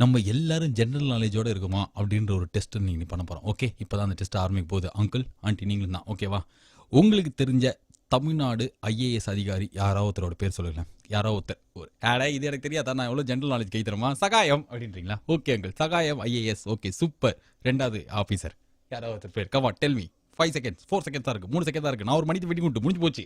நம்ம எல்லாரும் ஜென்ரல் நாலேஜோட இருக்குமா அப்படின்ற ஒரு டெஸ்ட் நீங்கள் பண்ண போகிறோம். ஓகே, இப்போ தான் அந்த டெஸ்ட் ஆரம்பிக்க போகுது. அங்கிள் ஆண்டி நீங்களும் தான் ஓகேவா? உங்களுக்கு தெரிஞ்ச தமிழ்நாடு ஐஏஎஸ் அதிகாரி யாராவது ஒருத்தரோட பேர் சொல்லுங்களேன். யாரோ ஒருத்தர் ஒரு இது எனக்கு தெரியாதா, நான் எவ்வளோ ஜென்ரல் நாலேஜ் கை தருமா? சகாயம் அப்படின்றீங்களா? ஓகே அங்கிள், சகாயம் ஐஏஎஸ். Okay super. ரெண்டாவது ஆஃபீஸர் யாராவது ஒருத்தர் பேர். Comma tell me. 5 seconds 4 seconds தான் இருக்குது, 3 seconds தான் இருக்குது. நான் ஒரு மணிக்கு வெட்டி விட்டு முடிஞ்சு போச்சு.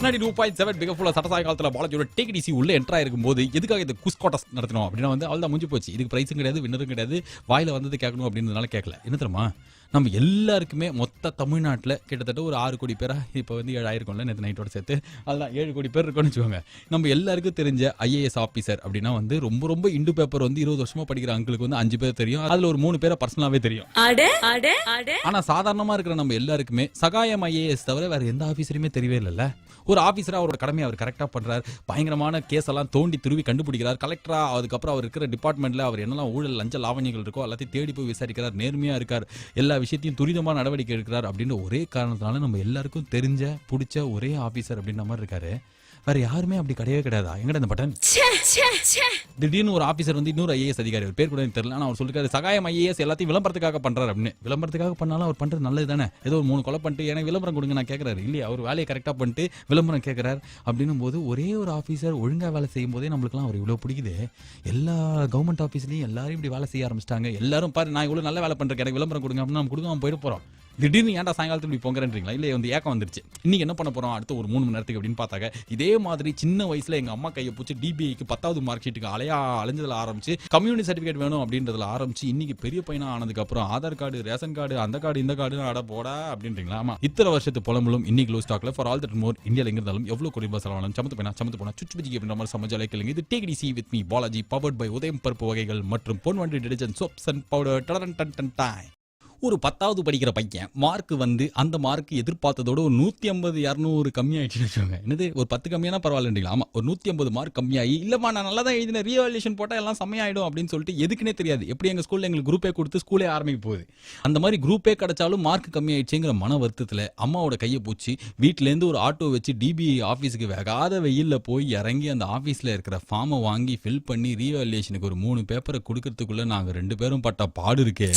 92.7 பிக ஃபுல்லாக சட்டசாய காலத்தில் பாலாஜியோட டேக்டிசி உள்ள என்ட்ரா இருக்கும்போது எதுக்காக இந்த குஸ்கோட்டஸ் நடத்தணும் அப்படின்னா அவள் தான் முடிஞ்சு போச்சு. இதுக்கு ப்ரைஸும் கிடையாது, வின்னரும் கிடையாது. வாயில் வந்தது கேட்கணும் அப்படின்றதுனால கேட்கல. என்ன தெரியுமா, நம்ம எல்லாருக்குமே மொத்த தமிழ்நாட்டில் கிட்டத்தட்ட ஒரு 6 கோடி பேரா இப்போ 7 ஆயிருக்கும்ல நேற்று நைட்டோட சேர்த்து. அதெல்லாம் 7 கோடி பேர் இருக்குன்னு வச்சுக்கோங்க. நம்ம எல்லாருக்கும் தெரிஞ்ச ஐஏஎஸ் ஆஃபீஸர் அப்படின்னா ரொம்ப ரொம்ப இண்டு பேப்பர் 20 வருஷமா படிக்கிற அங்களுக்கு 5 பேர் தெரியும். அதில் ஒரு 3 பேரை பர்சனலாவே தெரியும். ஆனா சாதாரணமா இருக்கிற நம்ம எல்லாருக்குமே சகாயம் ஐஏஎஸ் தவிர வேற எந்த ஆஃபீஸருமே தெரியவே இல்லைல்ல. ஒரு ஆஃபீஸரா அவரோட கடமையை அவர் கரெக்டாக பண்றாரு. பயங்கரமான கேஸ் எல்லாம் தோண்டி துருவி கண்டுபிடிக்கிறார். கலெக்டரா அதுக்கப்புறம் அவர் இருக்கிற டிபார்ட்மெண்ட்ல அவர் என்னெல்லாம் ஊழல் லஞ்ச லாவணிகள் இருக்கோ எல்லாத்தையும் தேடி போய் விசாரிக்கிறார். நேர்மையா இருக்கார். எல்லா விஷயத்தையும் துரிதமாக நடவடிக்கை எடுக்கிறார். அப்படின்ற ஒரே காரணத்தினால நம்ம எல்லாருக்கும் தெரிஞ்ச பிடிச்ச ஒரே ஆஃபீஸர் அப்படின்ற மாதிரி இருக்காரு. வேற யாருமே அப்படி கிடையவே கிடையாதா? எங்கடா இந்த பட்டன்? திடீர்னு ஒரு ஆஃபீஸர் இன்னொரு ஐஏஎஸ் அதிகாரி, ஒரு பேர் கூட தெரியல, ஆனால் அவர் சொல்லிருக்காரு சகாயம் ஐஏஎஸ் எல்லாத்தையும் விளம்பரத்துக்காக பண்றாரு அப்படின்னு. விளம்பரத்துக்காக பண்ணாலும் அவர் பண்றது நல்லது தானே. ஏதோ ஒரு 3 கொலை பண்ணிட்டு எனக்கு விளம்பரம் கொடுங்க நான் கேட்கறாரு இல்லையா? அவர் வேலையை கரெக்டாக பண்ணிட்டு விளம்பரம் கேட்கறாரு. அப்படின்னும் போது ஒரே ஒரு ஆஃபீஸர் ஒழுங்கா வேலை செய்யும் போதே நம்மளுக்குலாம் அவர் இவ்வளோ பிடிக்குது. எல்லா கவர்மெண்ட் ஆஃபீஸ்லையும் எல்லாரும் இப்படி வேலை செய்ய ஆரம்பிச்சிட்டாங்க. எல்லாரும் பாரு நான் இவ்வளோ நல்ல வேலை பண்றேன், எனக்கு விளம்பரம் கொடுங்க அப்படின்னு நம்ம கொடுக்காம போயிட்டு போறோம். திடீர்னு ஏன்டா சாயங்காலத்தில் இப்படி போங்கிறீங்களா? இல்லை ஏக்கம் வந்துருச்சு. இன்னைக்கு என்ன பண்ண போறோம் அடுத்த ஒரு 3 மணி நேரத்துக்கு அப்படின்னு பார்த்தாங்க. இதே மாதிரி சின்ன வயசுல எங்க அம்மா கையை பிடிச்சி டிபிஐக்கு 10வது மார்க் ஷீட்டுக்கு அலைஞ்சதுல ஆரம்பிச்சு கம்யூனிட்டி சர்டிஃபிகேட் வேணும் அப்படின்றதுல ஆரம்பிச்சு இன்னைக்கு பெரிய பையனா ஆனதுக்கு அப்புறம் ஆதார் கார்டு, ரேஷன் கார்டு, அந்த கார்டு, இந்த கார்டு அட போடா அப்படின்றீங்களா? ஆமா, இத்தனை வருஷத்து புலம்பலும் இன்னைக்கு லோ ஸ்டாக்ல ஃபார் ஆல் தட் மோர் இந்தியாவில் எங்க இருந்தாலும் எவ்வளவு குறைவா செலவானாலும் சமத்து போனா சுச்சு பிஜிக்கு அப்படின்ற மாதிரி சமைச்சாலே கேளுங்க. இது take it easy with me Balaji, powered by Udhayam பருப்பு வகைகள் மற்றும் Ponvandi detergent soaps and powder. ஒரு 10வது படிக்கிற பையன் மார்க் அந்த மார்க் எதிர்பார்த்ததோட ஒரு 150 200 கம்மியாயிடுச்சுன்னு வச்சுக்கோங்க. என்னது ஒரு 10 கம்மியான பரவாயில்லன்றீங்களா? ஆமா, ஒரு 150 மார்க் கம்மியாகி இல்லம்மா நான் நல்லா தான் எழுதினேன், ரீவாலுவேஷன் போட்டால் எல்லாம் செம்மையாயிடும் அப்படின்னு சொல்லிட்டு எதுக்குன்னே தெரியாது. எப்படி எங்கள் ஸ்கூலில் எங்களுக்கு குரூப்பே கொடுத்து ஸ்கூலே ஆரம்பிக்க போகுது. அந்த மாதிரி குரூப்பே கிடைச்சாலும் மார்க் கம்மியாயிடுச்சுங்கிற மன வருத்தத்தில் அம்மாவோட கையை பூச்சி வீட்டிலேருந்து ஒரு ஆட்டோ வச்சு டிபிஐ ஆஃபீஸுக்கு வேகாத வெயிலில் போய் இறங்கி அந்த ஆஃபீஸில் இருக்கிற ஃபார்மை வாங்கி ஃபில் பண்ணி ரீவாலுவேஷனுக்கு ஒரு 3 பேப்பரை கொடுக்கறதுக்குள்ள நாங்கள் 2 பேரும் பட்ட பாடு இருக்கே.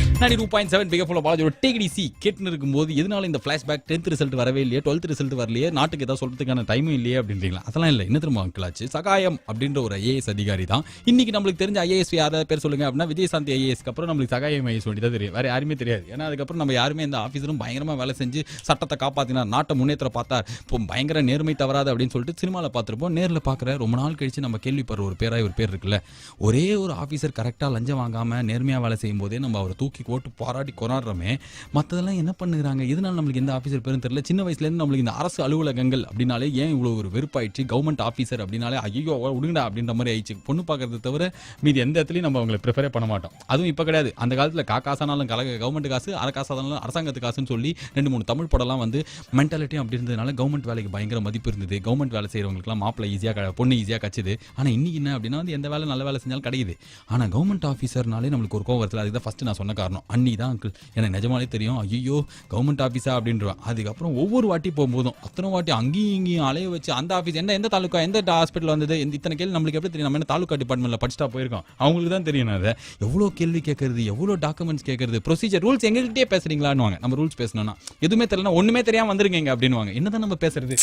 92.7 பிக ஃபுல்லாக பாலாஜியோட டேக்டிசி கேட்டுன்னு இருக்கும்போது எதனால இந்த ஃபிளாஷ்பேக் 10th ரிசல்ட் வரவே இல்லையே, 12th ரிசல்ட் வரலையே, நாட்டுக்கு ஏதாவது சொல்றதுக்கான டைமும் இல்லையே அப்படின்றீங்களா? அதெல்லாம் இல்லை. என்ன திரும்ப அங்கிளாச்சு, சகாயம் அப்படின்ற ஒரு ஐஏஎஸ் அதிகாரி தான். இன்னைக்கு நம்மளுக்கு தெரிஞ்ச ஐஏஎஸ் யாராவது பேர் சொல்லுங்க அப்படின்னா விஜயசாந்தி ஐஏஎஸ்க்கு அப்புறம் நம்மளுக்கு சகாயம் ஐஏஎஸ் வேண்டி தான் தெரியும். வேற யாருமே தெரியாது. ஏன்னா அதுக்கப்புறம் நம்ம யாருமே இந்த ஆஃபீஸரும் பயங்கரமாக வேலை செஞ்சு சட்டத்தை காப்பாற்றினார், நாட்டை முன்னேற்ற பார்த்தார், இப்போ பயங்கர நேர்மை தவறாது அப்படின்னு சொல்லிட்டு சினிமாவில் பார்த்துருப்போம். நேரில் பார்க்குற ரொம்ப நாள் கழிச்சு நம்ம கேள்விப்படுற ஒரு பேராக ஒரு பேர் இருக்குல்ல. ஒரே ஒரு ஆஃபீஸர் கரெக்டாக லஞ்சம் வாங்காமல் நேர்மையாக வேலை செய்யும் போதே நம்ம அவரை தூக்கி போட்டு போராடி கொண்டாடுறோமே. மற்றதெல்லாம் என்ன பண்ணுறாங்க? இதனால நம்மளுக்கு எந்த ஆஃபீஸர் பேரும் தெரியல. சின்ன வயசுலேருந்து நம்மளுக்கு இந்த அரசு அலுவலகங்கள் அப்படின்னாலே ஏன் இவ்வளோ ஒரு வெறுப்பாயிடுச்சு? கவர்மெண்ட் ஆஃபீஸர் அப்படின்னாலே ஐயோ விடுங்கடா அப்படின்ற மாதிரி ஆயிடுச்சு. பொண்ணு பார்க்கறத தவிர மீது எந்த இடத்துலையும் நம்ம அவங்களை ப்ரிஃபரே பண்ண மாட்டோம். அதுவும் இப்போ கிடையாது. அந்த காலத்தில் காசானாலும் கவர்மெண்ட் காசு, காசானாலும் அரசாங்கத்து காசுன்னு சொல்லி 2-3 தமிழ் படம்லாம் மென்டாலிட்டியும் அப்படி இருந்ததுனால கவர்மெண்ட் வேலைக்கு பயங்கர மதிப்பு இருந்தது. கவர்மெண்ட் வேலை செய்கிறவங்களுக்குலாம் மாப்பிள்ளை ஈஸியாக, பொண்ணு ஈஸியாக கச்சுது. ஆனால் இன்னைக்கு என்ன அப்படின்னா எந்த வேலை நல்ல வேலை செஞ்சாலும் கிடைக்குது. ஆனால் கவர்மெண்ட் ஆஃபீஸர்னாலே நம்மளுக்கு ஒரு கோவம் வருது. அதுக்கு தான் ஃபஸ்ட்டு நான் சொன்ன காரணம் அன்னி தான் அங்கிள். எனக்கு நிஜமாலே தெரியும் ஐயோ கவர்மெண்ட் ஆஃபீஸா அப்படின்றேன். அதுக்கப்புறம் ஒவ்வொரு வாட்டி போகும்போதும் அத்தனை வாட்டி அங்கேயும் இங்கேயும் அலைய வச்சு அந்த ஆஃபீஸ் எந்த தாலுக்கா எந்த ஹாஸ்பிட்டல் வந்தது இத்தனை கேள்வி நம்மளுக்கு எப்படி தெரியும்? நம்ம என்ன தாலுக்கா டிபார்ட்மெண்ட்டில் படிச்சுட்டா போயிருக்கோம், அவங்களுக்கு தான் தெரியும். அதை எவ்வளோ கேள்வி கேட்கறது, எவ்வளோ டாக்குமெண்ட்ஸ் கேட்கறது, ப்ரொசீஜர் ரூல்ஸ் எங்கள்கிட்டயே பேசுறீங்களான்னு. நம்ம ரூல்ஸ் பேசணும்னா எதுவுமே தெரியல, ஒன்றுமே தெரியாமல் வந்துருங்க அப்படின்வாங்க. என்னதான் நம்ம பேசுறது?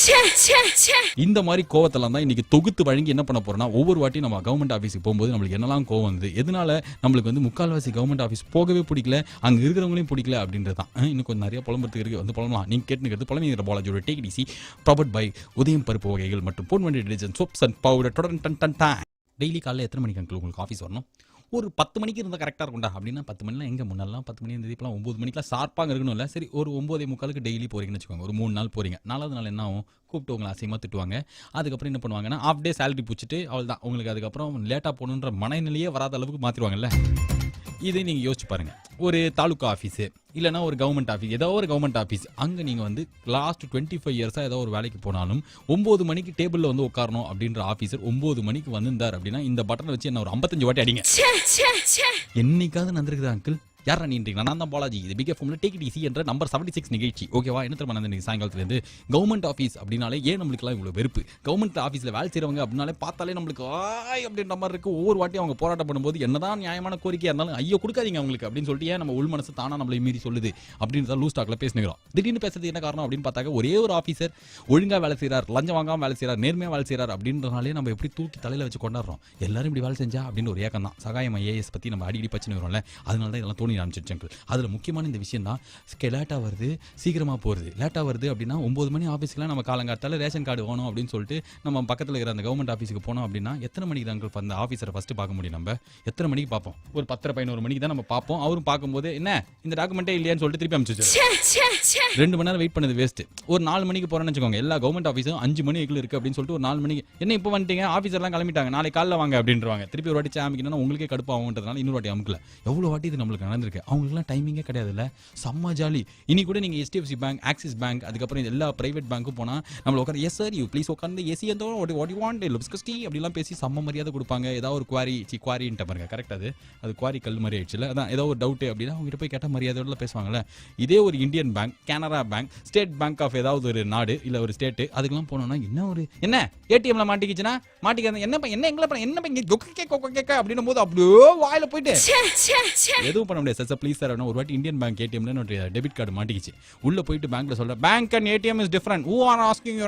இந்த மாதிரி கோவத்தெல்லாம் தான் இன்னைக்கு தொகுத்து வழங்கி என்ன பண்ண போறோம்னா ஒவ்வொரு வாட்டி நம்ம கவர்மெண்ட் ஆஃபீஸுக்கு போகும்போது நம்மளுக்கு என்னெல்லாம் கோவம் வந்து எதனால நம்மளுக்கு முக்கால்வாசி கவர்மெண்ட் ஆஃபீஸ் போகவே பிடிக்கல, அங்கே இருக்கிறவங்களையும் பிடிக்கல அப்படின்றது தான். இன்னும் கொஞ்சம் நிறைய புலம்புறதுக்கு இருக்கு. புலம்பலாம். நீங்கள் கேட்டுக்கிறது புலமைங்கிற பாலாஜியோட டேக்டிசி பவர்ட் பை உதயம் பருப்பு வகைகள் மற்றும் Ponvandi detergent soaps and powder. Daily காலையில் எத்தனை மணிக்கு அங்கிள் உங்களுக்கு ஆஃபீஸ் வரணும்? ஒரு 10 மணிக்கு இருந்தால் கரெக்டாக இருக்கும்டா அப்படின்னா 10 மணிலாம் எங்கே முன்னெல்லாம் 10 மணி இருந்தது இப்போலாம் 9 மணிக்கெலாம் ஷார்ப்பாக இருக்கணும் இல்லை. சரி ஒரு 9:45 டெய்லி போகிறீங்கன்னு வச்சுக்கோங்க. ஒரு 3 நாள் போகிறீங்க. 4வது நாள் என்ன ஆகும்? கூப்பிட்டு உங்களை அசிங்கமாக திட்டுவாங்க. அதுக்கப்புறம் என்ன பண்ணுவாங்கன்னா ஆஃப் டே சேலரி பிடிச்சிட்டு அவள் தான் உங்களுக்கு அதுக்கப்புறம் லேட்டாக போகணுன்ற மனநிலையே வராத அளவுக்கு மாற்றிடுவாங்கல்ல. இதை நீங்கள் யோசிச்சு பாருங்கள். ஒரு தாலுக்கா ஆஃபீஸு இல்லைனா ஒரு கவர்மெண்ட் ஆஃபீஸ், ஏதோ ஒரு கவர்மெண்ட் ஆஃபீஸ், அங்கே நீங்கள் லாஸ்ட் 25 இயர்ஸாக ஏதோ ஒரு வேலைக்கு போனாலும் 9 மணிக்கு டேபிளில் உட்காரணும் அப்படின்ற ஆஃபீஸர் 9 மணிக்கு வந்திருந்தார் அப்படின்னா இந்த பட்டனை வச்சு என்ன ஒரு 55 வாட்டி அடிங்க. என்னைக்காவது நடந்திருக்குதா அங்கிள்? யாரா நீன்றீங்களா? நான் தான் பாலாஜி. இது பிக் எஃப்எம்ல டேக் இட் ஈஸி என்ற நம்பர் 76 நிகழ்ச்சி. ஓகேவா? என்ன தெரியுமா நடந்தது சாயங்காலத்துலேருந்து? கவர்மெண்ட் ஆஃபீஸ் அப்படின்னாலே ஏன் நம்மளுக்குலாம் இவ்வளோ வெறுப்பு? கவர்மெண்ட் ஆஃபீஸில் வேலை செய்கிறவங்க அப்படின்னாலே பார்த்தாலே நம்மளுக்கு ஆய் அப்படின்ற மாதிரி இருக்குது. ஒவ்வொரு வாட்டியும் அவங்க போராட்டம் பண்ணும்போது என்னதான் நியாயமான கோரிக்கையாக இருந்தாலும் ஐயோ கொடுக்காதீங்க அவங்களுக்கு அப்படின்னு சொல்லிட்டு ஏன் நம்ம உள் மனசு தானா நம்மளை மீறி சொல்லுது அப்படின்றத லூஸ் டாக்ல பேசினுக்கிறோம். திடீர்னு பேசுறது என்ன காரணம் அப்படின்னு பார்த்தாக்க ஒரே ஒரு ஆஃபீஸர் ஒழுங்காக வேலை செய்கிறார், லஞ்சம் வாங்காமல் வேலை செய்கிறார், நேர்மையாக வேலை செய்கிறார் அப்படின்றனாலே நம்ம எப்படி தூக்கி தலையில் வச்சு கொண்டாடுறோம். எல்லாரும் இப்படி வேலை செஞ்சா அப்படின்னு ஒரு ஏக்கம் தான். சகாயம் ஐஏஎஸ் பற்றி நம்ம அடிக்கடி பிரச்சனை வரும்ல, அதனால தான் இதெல்லாம் தோணி ஆரம்பிச்சிருச்சு. அதில் முக்கியமான இந்த விஷயம் தான் லேட்டாக வருது, சீக்கிரமாக போகிறது. லேட்டாக வருது அப்படின்னா 9 மணி ஆஃபீஸ்க்குலாம் நம்ம காலங்காலத்தால் ரேஷன் கார்டு வேணும் அப்படின்னு சொல்லிட்டு நம்ம பக்கத்தில் இருக்கிற அந்த கவர்மெண்ட் ஆஃபீஸுக்கு போனோம் அப்படின்னா எத்தனை மணிக்கு தான் அந்த ஆஃபீஸரை ஃபஸ்ட்டு பார்க்க முடியும்? நம்ம எத்தனை மணிக்கு பார்ப்போம்? ஒரு 10:11 மணிக்கு தான் நம்ம பார்ப்போம். அவரும் பார்க்கும்போது என்ன இந்த டாக்குமெண்ட்டே இல்லையான்னு சொல்லிட்டு திருப்பி அனுப்பிச்சு 2 மணி நேரம் வெயிட் பண்ணது வேஸ்ட். ஒரு 4 மணிக்கு போகிறேன்னு வச்சுக்கோங்க, எல்லா கவர்மெண்ட் ஆஃபீஸும் 5 மணிக்குள்ள இருக்குது அப்படின்னு சொல்லிட்டு ஒரு 4 மணிக்கு என்ன இப்போ வந்துட்டீங்க, ஆஃபீஸர்லாம் கிளம்பிட்டாங்க, நாளைக்கு காலைல வாங்க அப்படின்றவாங்க. திருப்பி ஒரு வாட்டி அமைக்கணும்னா உங்களுக்கே கடுப்பாகுன்றதுனால இன்னொரு வாட்டி அமுக்கல. எவ்வளோ வாட்டி இது நம்மளுக்கு நடந்திருக்கு. அவங்களுக்குலாம் டைமிங்கே கிடையாது. செம்ம ஜாலி. இனி கூட நீங்க HDFC பேங்க், ஆக்சிஸ் பேங்க், அதுக்கப்புறம் எல்லா பிரைவேட் பேங்க்கும் போனா நம்மள உட்கார எஸ் சார் யூ ப்ளீஸ் உட்காந்து ஏசி எந்தோ வாட் யூ வாண்ட் லுப்ஸ்கஸ்டி அப்படிலாம் பேசி செம்ம மரியாதை கொடுப்பாங்க. ஏதாவது ஒரு குவாரின்ட்ட பாருங்க, கரெக்ட் அது குவாரி கல் மாதிரி ஆயிடுச்சுல, அதான் ஏதோ ஒரு டவுட் அப்படின்னா அவங்க கிட்ட போய் கேட்டால் மரியாதையோட பேசுவாங்கல்ல. இதே ஒரு Indian Bank, Canara Bank, State Bank of ஏதாவது ஒரு நாடு இல்ல ஒரு ஸ்டேட், அதுக்கெல்லாம் போனோம்னா என்ன ஏடிஎம்ல மாட்டிக்கிச்சுன்னா மாட்டிக்காத என்ன எங்களை அப்படின்னும் போது அப்படியே வாயில போயிட்டு எதுவும் பண்ண முடியாது. ப்ளீஸ் சார் ஒரு வாட்டி இந்தியன் பேங்க் ஏடிஎம்ல டெபிட் கார்டு மாட்டிக்கிச்சு. உள்ள போயிட்டு பேங்க்ல சொல்ற bank and ATM is different, who are asking you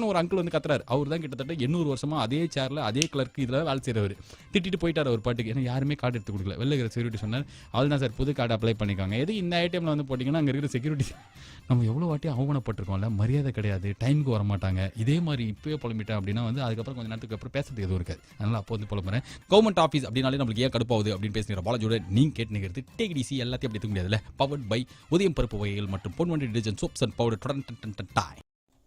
ஒரு அங்கிள் வந்து கத்துறாரு. அவர் தான் கிட்டத்தட்ட 800 வருஷமா அதே சேர்ல அதே கிளர்க் இதுல வேலை செய்யறவர். திட்டிட்டு போயிட்டார் ஒரு பாட்டுக்கு. ஏன்னா யாருமே கார்டு எடுத்து கொடுக்கல. வெளில இருக்கிற செக்யூரிட்டி சொன்னார், அதுதான் சார் புது கார்டு அப்ளை பண்ணிக்காங்க. எது இந்த ஏடிஎம்ல வந்து போட்டிங்கன்னா அங்கே இருக்கிற செக்யூரிட்டி நம்ம எவ்வளோ வாட்டி அவமானப்பட்டிருக்கோம்ல, மரியாதை கிடையாது, டைமுக்கு வர மாட்டாங்க. இதே மாதிரி இப்போயே புலம்பிட்டேன் அப்படின்னா வந்து அதுக்கப்புறம் கொஞ்சம் நேரத்துக்கு அப்புறம் பேசுறது எதுவும் இருக்காது. அதனால அப்போ வந்து புலம்புறேன். கவர்மெண்ட் ஆஃபீஸ் அப்படின்னாலே நம்மளுக்கு ஏன் கடுப்பாகுது அப்படின்னு பேசுகிற பாலாஜியோட நீங்க கேட்டு நிற்கிறது டேக் டிசி எல்லாத்தையும் அப்படி எடுத்துக்க முடியாதுல்ல. பவர்ட் பை உதயம் பருப்பு வகைகள் மற்றும் Ponvandi detergent soaps and powder.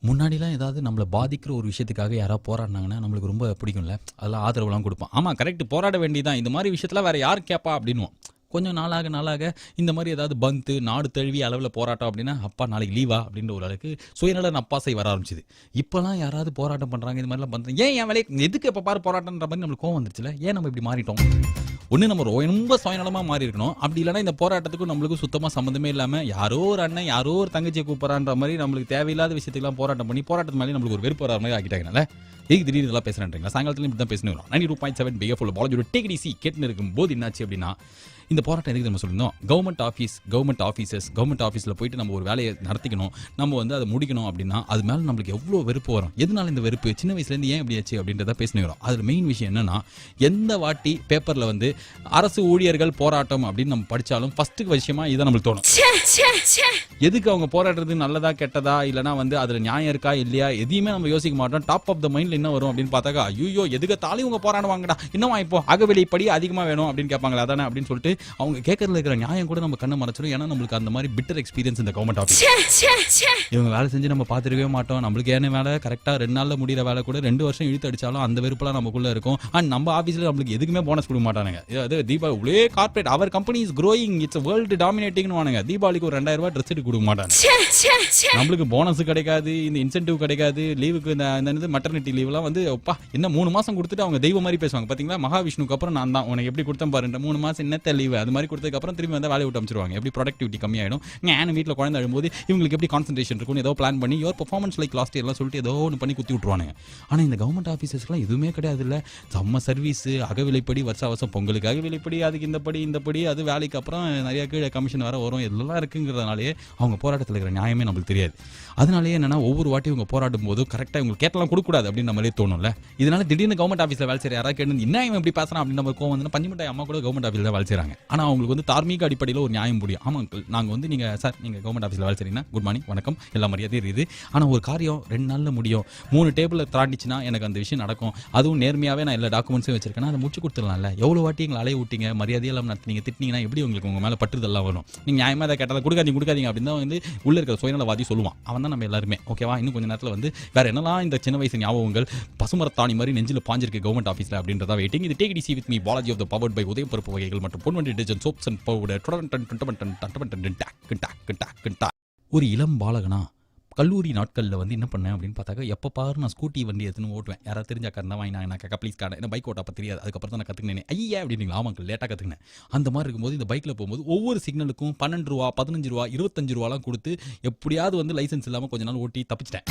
முன்னாடிலாம் ஏதாவது நம்மளை பாதிக்கிற ஒரு விஷயத்துக்காக யாராவது போராடினாங்கன்னா நம்மளுக்கு ரொம்ப பிடிக்கும்ல, அதெல்லாம் ஆதரவுலாம் கொடுப்போம். ஆமாம் கரெக்ட், போராட வேண்டியதான், இந்த மாதிரி விஷயத்தில் வேறு யார் கேட்பா அப்படின்வோம். கொஞ்சம் நாளாக இந்த மாதிரி ஏதாவது பந்து நாடு தழுவிய அளவில் போராட்டம் அப்படின்னா அப்பா நாளைக்கு லீவா அப்படின்ற ஒரு அளவுக்கு சுயநல நப்பாசை வர ஆரம்பிச்சுது. இப்போலாம் யாராவது போராட்டம் பண்ணுறாங்க, இந்த மாதிரிலாம் பண்ணுறாங்க, ஏன் என் வேலையை எதுக்கு எப்போ பாரு போராட்டம்ன்ற மாதிரி நம்மளுக்கு கோவம் வந்துருச்சுல. ஏன் நம்ம இப்படி மாறிட்டோம்? ஒன்று நம்ம ரொம்ப சுயநலமாக மாறி இருக்கணும். அப்படி இல்லைனா இந்த போராட்டத்துக்கும் நம்மளுக்கும் சுத்தமாக சம்மந்தமே இல்லாமல் யாரோ ஒரு அண்ணன் யாரோ ஒரு தங்கச்சியை கூப்பிட்றான்ற மாதிரி நம்மளுக்கு தேவையில்லாத விஷயத்துக்குலாம் போராட்டம் பண்ணி போராட்டத்து மேலே நம்மளுக்கு ஒரு வெறுப்பு வர மாதிரி ஆகிட்டாங்கனால இதுக்கு திடீர்னு இதெல்லாம் பேசுகிறேன்றீங்களா? சாயங்காலத்தில் இப்படி தான் பேசணும். 92.7 BFL பாலாஜியோட டேக் இட் ஈஸி கேட்டுன்னு இருக்கும்போது என்னாச்சு அப்படின்னா இந்த போராட்டம் எதுக்கு நம்ம சொல்லணும்? கவர்மெண்ட் ஆஃபீஸில் போயிட்டு நம்ம ஒரு வேலையை நடத்திக்கணும், நம்ம வந்து அதை முடிக்கணும் அப்படின்னா அது மேலே நம்மளுக்கு எவ்வளோ வெறுப்பு வரும். எதனால இந்த வெறுப்பு? சின்ன வயசுலேருந்து ஏன் இப்படி ஆச்சு அப்படின்றத பேசினுக்கிறோம். அதில் மெயின் விஷயம் என்னன்னா, எந்த வாட்டி பேப்பரில் வந்து அரசு ஊழியர்கள் போராட்டம் அப்படின்னு நம்ம படித்தாலும் ஃபஸ்ட்டு விஷயமா இதை நம்மளுக்கு தோணும். எதுக்கு அவங்க போராடுறது நல்லதா கெட்டதா இல்லைனா வந்து அதில் நியாயம் இருக்கா இல்லையா எதையுமே நம்ம யோசிக்க மாட்டோம். டாப் ஆஃப் த மைண்டில் என்ன வரும் அப்படின்னு பார்த்தாக்கா, ஐயோ எதுக்கு தாலி இவங்க போராடுவாங்கடா, இன்னும் இப்போ அகவிலைப்படி அதிகமாக வேணும் அப்படின்னு கேட்பாங்களா, அதானே அப்படின்னு சொல்லிட்டு அவங்க கேட்கறதுல இருக்கிற நியாயம் கூட நம்ம கண்ணை மறைச்சிடும். ஏன்னா நம்மளுக்கு அந்த மாதிரி பிட்டர் எக்ஸ்பீரியன்ஸ் இந்த கவர்மெண்ட் ஆஃபீஸ். இவங்க வேலை செஞ்சு நம்ம பார்த்துருக்கவே மாட்டோம். நம்மளுக்கு ஏன்னா வேலை கரெக்டாக 2 நாளில் முடிகிற வேலை கூட 2 வருஷம் இழுத்து அடிச்சாலும் அந்த வெறுப்பெல்லாம் நமக்குள்ள இருக்கும். அண்ட் நம்ம ஆஃபீஸில் நம்மளுக்கு எதுக்குமே போனஸ் கொடுக்க மாட்டானுங்க. அது தீபாவளி கார்பரேட் அவர் company is growing, it's world டாமினேட்டிங்னு வாங்க. தீபாவளிக்கு ஒரு 2000 ரூபாய் ட்ரெஸ் எடுத்து கொடுக்க மாட்டாங்க. நம்மளுக்கு போனஸ் கிடைக்காது, இந்த இன்சென்டிவ் கிடைக்காது, லீவுக்கு இந்த மெட்டர்னிட்டி லீவ்லாம் வந்து என்ன 3 மாசம் கொடுத்துட்டு அவங்க தெய்வம் மாதிரி பேசுவாங்க. பார்த்தீங்களா, மகாவிஷ்ணுக்கு அப்புறம் நான் தான் உனக்கு எப்படி கொடுத்தேன் பாருன்ற 3 மாசம் என்னத்த லீவு அது மாதிரி கொடுத்ததுக்கு அப்புறம் திரும்பி வந்து வேலையை விட்டு அமைச்சிருவாங்க. எப்படி ப்ரொடக்டிவிட்டி கம்மியாயிடும். நான் வீட்டில் குழந்தை அழும்போது இவங்களுக்கு எப்படி கான்சன்ட்ரேஷன் இருக்கும்னு ஏதோ பிளான் பண்ணி யோர் பெர்ஃபார்மன்ஸ் லைக் லாஸ்ட் இயர்லாம் சொல்லிட்டு ஏதோ ஒன்று பண்ணி குத்தி விட்டுருவானுங்க. ஆனால் இந்த கவர்மெண்ட் ஆஃபீஸர்ஸ்லாம் எதுவுமே கிடையாது. இல்லை செம்ம சர்வீஸ், அகவிலைப்படி வருஷம் பொங்கலுக்கு அகவிலைப்படி, அதுக்கு இந்தப்படி அது வேலைக்கு அப்புறம் நிறைய கீழே கமிஷன் வர வரும், எல்லாம் இருக்குங்கிறதுனாலே அவங்க போராட்டத்தில் இருக்கிற நியாயமே நம்மளுக்கு தெரியாது. அதனாலேயே என்னன்னா ஒவ்வொரு வாட்டி இவங்க போராடும் போது கரெக்டாக இவங்களுக்கு கேட்டலாம் கொடுக்கூடாது அப்படின்னு நம்மளே தோணும்ல. இதனால திடீர்னு கவர்மெண்ட் ஆஃபீஸில் வேலை செய்ய யாராவது கேட்டு என்ன இவன் எப்படி பேசுறான் அப்படின்னு நம்ம கோவம் வந்து பஞ்சுமிட்டாய் அம்மா கூட கவர்மெண்ட் ஆஃபீஸில் வேலை செய்கிறாங்க. ஆனால் அவங்களுக்கு வந்து தார்மீக அடிப்படையில் ஒரு நியாயம் முடியும். ஆமாம் நாங்கள் வந்து நீங்கள் சார் நீங்கள் கவர்மெண்ட் ஆஃபீஸில் வேலை செய்றீங்கன்னா குட் மார்னிங் வணக்கம் எல்லா மரியாதையும் இருக்குது. ஆனால் ஒரு காரியம் 2 நாளில் முடியும், 3 டேபிளில் தாண்டிச்சுன்னா எனக்கு அந்த விஷயம் நடக்கும், அதுவும் நேர்மையாகவே நான் எல்லா டாக்குமெண்ட்ஸும் வச்சிருக்கேன்னா அதை முடிச்சு கொடுத்துடலாம்ல. எவ்வளோ வாட்டி எங்களை அலைய விட்டீங்க, மரியாதையெல்லாம் நடத்தினீங்க, திட்டினீங்கன்னா எப்படி உங்களுக்கு உங்கள் மேலே பட்டுதெல்லாம் வரும்? நீங்கள் நியாயமாக அதை கேட்டால் கொடுக்காதீங்க அப்படின்னு தான் வந்து உள்ள இருக்கிற சுயநலவாதி சொல்லுவான். அவன் தான் நம்ம எல்லாருமே. ஓகேவா? இன்னும் கொஞ்சம் நேரத்தில் வந்து வேற என்னலாம் இந்த சின்ன வயசு ஞாபகங்கள் பசுமரத்தாணி மாதிரி நெஞ்சில் பாஞ்சிருக்கு கவர்மெண்ட் ஆஃபீஸில் அப்படின்றதா வெயிட்டிங். இது take it easy with me Balaji of the powered by Udhayam பருப்பு வகைகள் மற்றும் Ponvandi detergent soaps and powder. ஒரு இளம் பாலகனா கல்லூரி நாட்களில் வந்து என்ன பண்ணேன் அப்படின்னு பார்த்தாக்கா, எப்போ பாரு நான் ஸ்கூட்டி வண்டி எடுத்துன்னு ஓட்டுவேன். யாராவது தெரிஞ்ச அக்கா இருந்தால் வாங்கி நான் காக்கா ப்ளீஸ் கார்டு. என்ன பைக் ஓட்ட அப்போ தெரியாது. அதுக்கப்புறம் தான் நான் கற்றுக்கினேன். ஐயா அப்படிங்களா? ஆமாங்க, லேட்டாக கற்றுக்கினேன். அந்த மாதிரி இருக்கும்போது இந்த பைக்கில் போகும்போது ஒவ்வொரு சிக்னலுக்கும் 12 ரூபா, 15 ரூபா, 25 ரூபாலாம் கொடுத்து எப்படியாவது வந்து லைசன்ஸ் இல்லாமல் கொஞ்ச நாள் ஓட்டி தப்பிச்சிட்டேன்.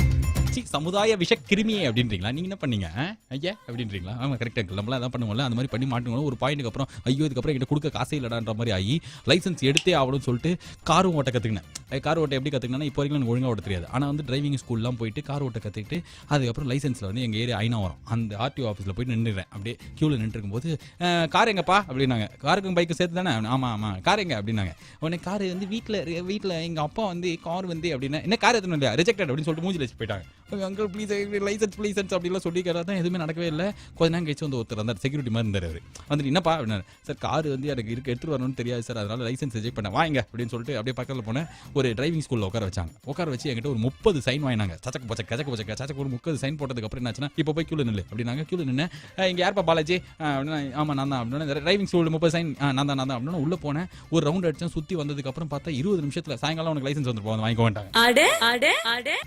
சமுதாய விஷ கிருமியே அப்படின்றீங்களா? நீங்கள் என்ன பண்ணீங்க ஐயா அப்படின்றீங்களா? ஆமாம், கரெக்டாக நம்மளாம் அதான் பண்ணுவோம்ல. அந்த மாதிரி பண்ணி மாட்டுவோம். ஒரு பாயிண்ட்டுக்கு அப்புறம் ஐயோ இதுக்கப்புறம் என்கிட்ட கொடுக்க காசே இல்லடான்ற மாதிரி ஆகி லைசன்ஸ் எடுத்தே ஆகணும்னு சொல்லிட்டு காரும் ஓட்ட கற்றுக்கினேன். கார் ஓட்ட எப்படி கற்றுக்கினா, இப்போ வரைக்கும் எனக்கு ஒழுங்காக ஓட்ட தெரியாது. ஆனால் வந்து டிரைவிங் ஸ்கூல்லாம் போயிட்டு கார் ஓட்ட கற்றுக்கிட்டு அதுக்கப்புறம் லைசன்ஸில் வந்து எங்கள் ஏரியா ஐநா வரும். அந்த ஆர்டிஓ ஆஃபீஸில் போயிட்டு நின்றுறேன். அப்படியே க்யூவில் நின்றுருக்கும்போது கார் எங்கப்பா அப்படின்னாங்க. காருக்கும் பைக்கு சேர்த்து தானே? ஆமாம் கார் எங்க அப்படின்னாங்க. உடனே கார் வந்து வீட்டில் எங்கள் அப்பா வந்து கார் வந்து அப்படின்னா என்ன கார் எத்தனை இல்லையா ரிஜெக்டட் அப்படின்னு சொல்லிட்டு மூஞ்சி வச்சு போயிட்டாங்க. அங்கிள் ப்ளீஸ் லைசன்ஸ் அப்படிலாம் சொல்லி தான் எதுவுமே நடக்கவே இல்லை. கொஞ்ச நேரம் கழிச்சு வந்து ஒருத்தர் அந்த செக்யூரிட்டி மாதிரி இருந்தார். அவர் வந்துட்டு என்னப்பா அப்படின்னாரு. சார் கார் வந்து எனக்கு எடுத்துகிட்டு வரணும்னு தெரியாது சார், அதனால லைசன்ஸ் ரிஜெக்ட் பண்ண வாங்க அப்படின்னு சொல்லிட்டு அப்படியே பக்கத்தில் போனேன். ஒரு டிரைவிங் ஸ்கூலில் உட்கார வச்சு என்கிட்ட ஒரு 30 சைன் வாங்கினாங்க. சச்சக்கு பச்சக்கு ஒரு 30 சைன் போட்டதுக்கு அப்புறம் என்னாச்சுன்னா, இப்போ போய் கியூல நில்லு அப்படின்னாங்க. கியூல நின்று இங்கே யார்ப்பா பாலாஜி அப்படின்னா, ஆமாம் நான் தான் அப்படின்னா, டிரைவிங் ஸ்கூல் 30 சைன் நான் தான் அப்படின்னா உள்ளே போனேன். ஒரு ரவுண்ட் அடிச்சேன். சுற்றி வந்ததுக்கு அப்புறம் பார்த்தா 20 நிமிஷத்தில் சாயங்காலம் உனக்கு லைசன்ஸ் வந்து போவாங்க வாங்கிக்க மாட்டாங்க.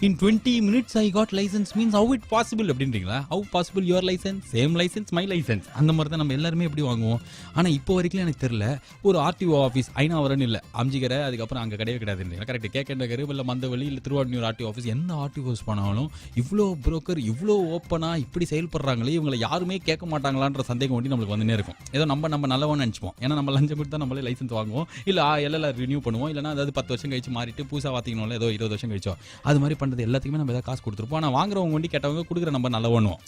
In 20 minutes I got license means how it possible அப்படின்றீங்களா? How possible your license? Same license, my license. அந்த மாதிரி தான் நம்ம எல்லாருமே எப்படி வாங்குவோம். ஆனால் இப்போ வரைக்கும் எனக்கு தெரியல. ஒரு ஆர்டிஓ ஆஃபீஸ் ஐநாவரன் இல்லை அம்ஜிகரை, அதுக்கப்புறம் அங்கே கிடையவே கிடையாது. கரெக்ட் கேட்க நகர் இல்லை மந்தவெளி இல்லை திருவாரூர் ஆர்டிஓ ஆஃபீஸ், எந்த ஆர்டிஓ ஆஃபீஸ் போனாலும் இவ்வளோ புரோக்கர் இவ்வளோ ஓப்பனாக இப்படி செயல்படுறாங்களே, இவங்களை யாருமே கேட்க மாட்டாங்களான்ற சந்தேகம் ஒட்டி நம்மளுக்கு வந்துனே இருக்கும். ஏதோ நம்ம நல்லவன்னு நினச்சிப்போம். ஏன்னா நம்ம லஞ்சம் கொடுத்து தான் நம்மளே லைசன்ஸ் வாங்குவோம். இல்லை எல்லாம் ரினியூ பண்ணுவோம். இல்லைனா அதாவது 10 வருஷம் கழிச்சு மாறிட்டு புதுசாக பார்த்தீங்கன்னா ஏதோ 20 வருஷம் கழிச்சோம். அது மாதிரி பண்ணுறது எல்லாத்துக்குமே நம்ம ஏதாவது காசு கொடுத்துருப்போம். ஆனால் வாங்குறவங்க வண்டி கேட்டவங்க கொடுக்குற நம்ம நல்ல பண்ணுவோம்.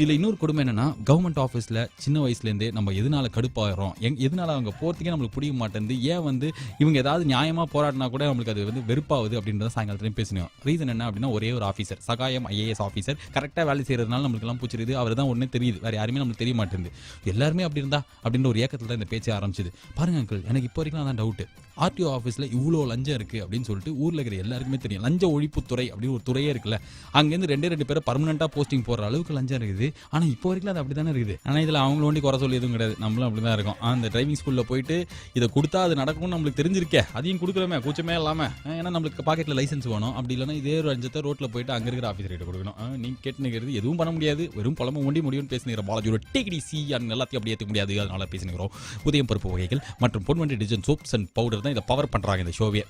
இதில் இன்னொரு கொடுமை என்னன்னா, கவர்மெண்ட் ஆஃபீஸில் சின்ன வயசுலேருந்தே நம்ம எதனால கடுப்பாகிறோம், எதனால அவங்க போகிறதுக்கே நம்மளுக்கு பிடிக்க மாட்டேங்குது, ஏன் வந்து இவங்க ஏதாவது நியாயமாக போராடினா கூட நம்மளுக்கு அது வந்து வெறுப்பாகுது அப்படின்றத சாயங்காலத்துலேயும் பேசணும். ரீசன் என்ன அப்படின்னா, ஒரே ஒரு ஆஃபீஸர் சகாயம் ஐஏஎஸ் ஆஃபீஸர் கரெக்டாக வேலை செய்கிறதுனால நம்மளுக்கு எல்லாம் பிடிச்சிருது. அவர் தான் ஒன்றே தெரியுது, வேறு யாருமே நம்மளுக்கு தெரிய மாட்டேங்குது. எல்லாருமே அப்படி இருந்தா அப்படின்ற ஒரு ஏக்கத்தில் தான் இந்த பேச்சே ஆரம்பிச்சுது. பாருங்க அங்கிள், எனக்கு இப்போ வரைக்கும் அதான் டவுட்டு. ஆர்டிஓ ஆஃபீஸில் இவ்வளோ லஞ்சம் இருக்குது அப்படின்னு சொல்லிட்டு ஊரில் இருக்கிற எல்லாருக்குமே தெரியும். லஞ்ச ஒழிப்புத்துறை அப்படின்னு ஒரு துறையே இருக்குல்ல, அங்கேருந்து 2 பேரை பர்மனெண்ட்டாக போஸ்டிங் போடுற அளவுக்கு லஞ்சம் இருக்குது. ஆனால் இப்போ வரைக்கும் அது அப்படி தானே இருக்குது. ஆனால் இதில் அவங்கள ஒண்டி குறை சொல்லி எதுவும் கிடையாது, நம்மளும் அப்படி தான் இருக்கும். அந்த டிரைவிங் ஸ்கூலில் போயிட்டு இதை கொடுத்தா அது நடக்கும்னு நம்மளுக்கு தெரிஞ்சிருக்கே, அதையும் கொடுக்குறோமே கூச்சமே இல்லாமல். ஏன்னா நம்மளுக்கு பாக்கெட்டில் லைசன்ஸ் வேணும். அப்படி இல்லைன்னா இதே ஒரு அஞ்சத்தை ரோட்டில் போயிட்டு அங்கே இருக்கிற ஆஃபீஸர் கிட்ட கொடுக்கணும். நீங்கள் கேட்டுனுக்கிறது எதுவும் பண்ண முடியாது, வெறும் பழம ஒண்டி முடியும்னு பேசினுக்கிற பாலாஜியோட டிகிடிசி எல்லாத்தையும் அப்படி ஏற்ற முடியாது. அதனால பேசினுக்கிறோம். உதயம் பருப்பு வகைகள் மற்றும் பொன்வண்டி டிஜன் சோப்ஸ் அண்ட் பவுடர் தான் இதை பவர் பண்ணுறாங்க இந்த ஷோவே.